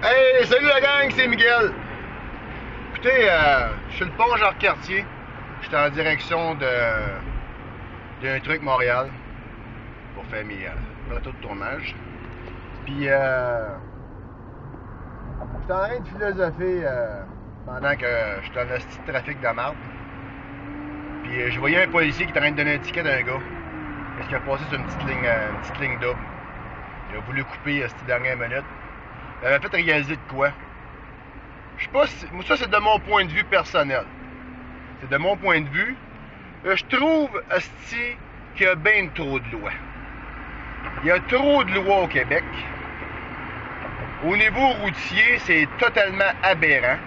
Hey, salut la gang, c'est Miguel. Écoutez, je suis le pont Jacques-Cartier. J'étais en direction d'un truc Montréal pour faire mes plateaux de tournage. Puis, j'étais en train de philosopher pendant que j'étais dans le petit trafic de marde. Puis, je voyais un policier qui était en train de donner un ticket à un gars. Parce qu'il a passé sur une petite ligne double. Il a voulu couper cette dernière minute. Il avait fait réaliser de quoi? Je sais pas si... Ça, c'est de mon point de vue personnel. C'est de mon point de vue. Je trouve, asti, qu'il y a bien trop de lois. Il y a trop de lois au Québec. Au niveau routier, c'est totalement aberrant.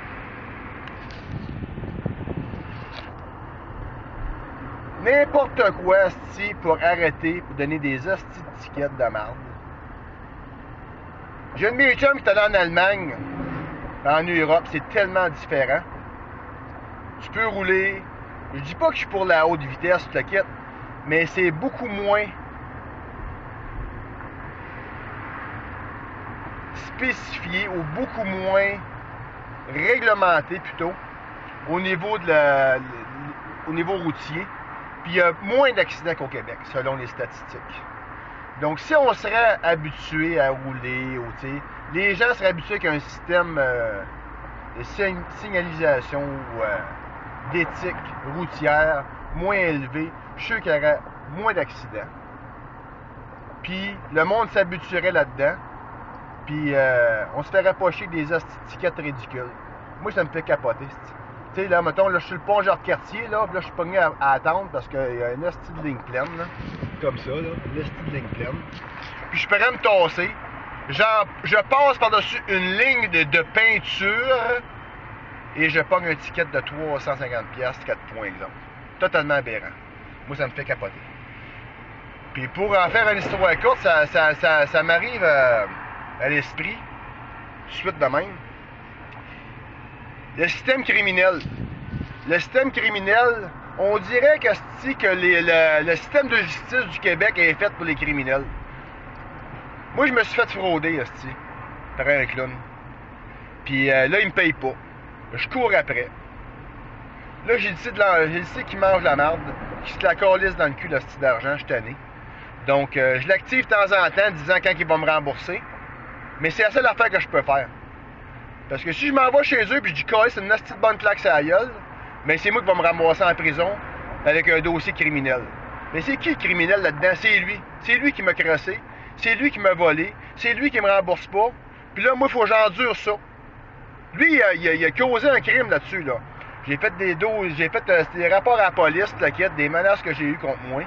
N'importe quoi, asti, pour arrêter, pour donner des hosties de tickets de merde. J'ai un de mes chums qui est allé en Allemagne, en Europe, c'est tellement différent. Tu peux rouler. Je dis pas que je suis pour la haute vitesse, toute la quête, mais c'est beaucoup moins spécifié ou beaucoup moins réglementé plutôt au niveau au niveau routier. Puis il y a moins d'accidents qu'au Québec, selon les statistiques. Donc, si on serait habitué à rouler, les gens seraient habitués avec un système de signalisation ou d'éthique routière moins élevé, je suis sûr qu'il y aurait moins d'accidents. Puis, le monde s'habituerait là-dedans. Puis, on se ferait pas chier des tickets ridicules. Moi, ça me fait capoter. Tu sais, là, mettons, là, je suis le pont Jacques-Cartier, là, puis là, je suis pogné à attendre parce qu'il y a une hostie de ligne pleine, là. Comme ça, là, une hostie de ligne pleine. Puis je pourrais me tasser. Je passe par-dessus une ligne de peinture et je pogne un ticket de 350$, 4 points, exemple. Totalement aberrant. Moi, ça me fait capoter. Puis pour en faire une histoire courte, ça m'arrive à l'esprit, tout de suite de même. Le système criminel. Le système criminel, on dirait que le système de justice du Québec est fait pour les criminels. Moi, je me suis fait frauder, asti, par un clown. Puis là, il me paye pas. Je cours après. Là, j'ai le qui mange la marde, qui se la calisse dans le cul, l'asti d'argent, je suis tanné. Donc, je l'active de temps en temps, disant quand il va me rembourser. Mais c'est la seule affaire que je peux faire. Parce que si je m'en vais chez eux puis je dis que c'est une hostie de bonne claque à la gueule, mais c'est moi qui va me ramasser en prison avec un dossier criminel. Mais c'est qui le criminel là-dedans? C'est lui. C'est lui qui m'a crassé. C'est lui qui m'a volé. C'est lui qui me rembourse pas. Puis là, moi, il faut que j'endure ça. Lui, il a causé un crime là-dessus, là. J'ai fait des rapports à la police, la quête, des menaces que j'ai eues contre moi.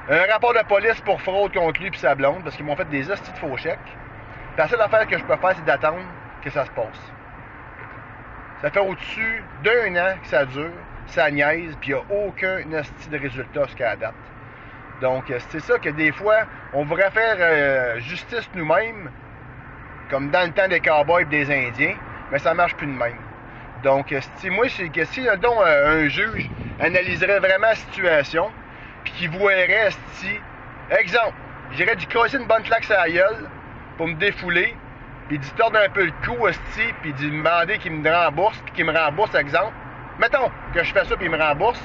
Un rapport de police pour fraude contre lui et sa blonde, parce qu'ils m'ont fait des hosties de faux chèques. Puis la seule affaire que je peux faire, c'est d'attendre que ça se passe. Ça fait au-dessus d'un an que ça dure, ça niaise, puis il n'y a aucun asti de résultat jusqu'à la date. Donc, c'est ça que des fois, on voudrait faire justice nous-mêmes, comme dans le temps des cowboys et des Indiens, mais ça marche plus de même. Donc, moi, c'est que si un juge analyserait vraiment la situation, puis qu'il voirait, exemple, j'irais du casser une bonne claque sur la gueule pour me défouler, puis d'y tordre un peu le cou, puis d'y demander qu'il me rembourse, puis qu'il me rembourse, exemple. Mettons que je fais ça, puis il me rembourse.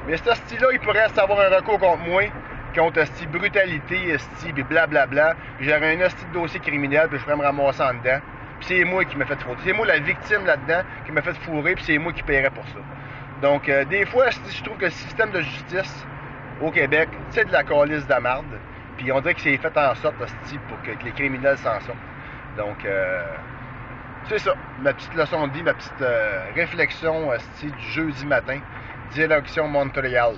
Mais cet hostie-là, il pourrait avoir un recours contre moi, contre brutalité, puis blablabla. Puis j'aurais un hostie de dossier criminel, puis je pourrais me ramasser en dedans. Puis c'est moi qui me fait frauder. C'est moi la victime là-dedans, qui me fait fourrer, puis c'est moi qui paierais pour ça. Donc, des fois, je trouve que le système de justice au Québec, c'est de la calice de la marde. Puis on dirait que c'est fait en sorte, pour que les criminels s'en sortent. Donc, c'est ça, ma petite leçon de vie, ma petite réflexion du jeudi matin, direction Montréal.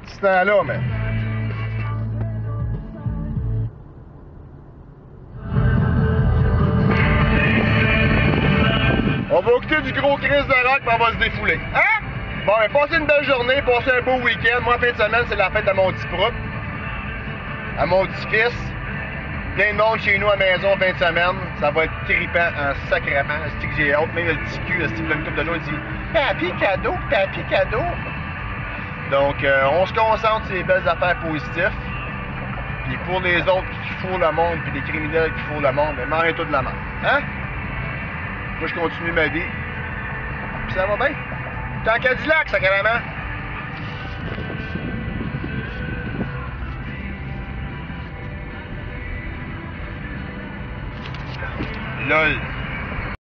C'est temps-là, mais... On va écouter du gros crise de rock, puis on va se défouler. Hein? Bon, passez une belle journée, passez un beau week-end. Moi, en fin de semaine, c'est la fête à mon petit prout, à mon petit-fils. Plein de monde chez nous à la maison en fin de semaine. Ça va être trippant en sacrement. C'est que j'ai hâte. Même le petit cul, le une couple de l'autre, il dit Papi cadeau, papi cadeau. Donc, on se concentre sur les belles affaires positives. Puis pour les autres qui fourrent le monde, puis les criminels qui fourrent le monde, ben mangez tout de la merde. Hein? Moi, je continue ma vie. Puis ça va bien. T'es en Cadillac, ça, carrément. LOL.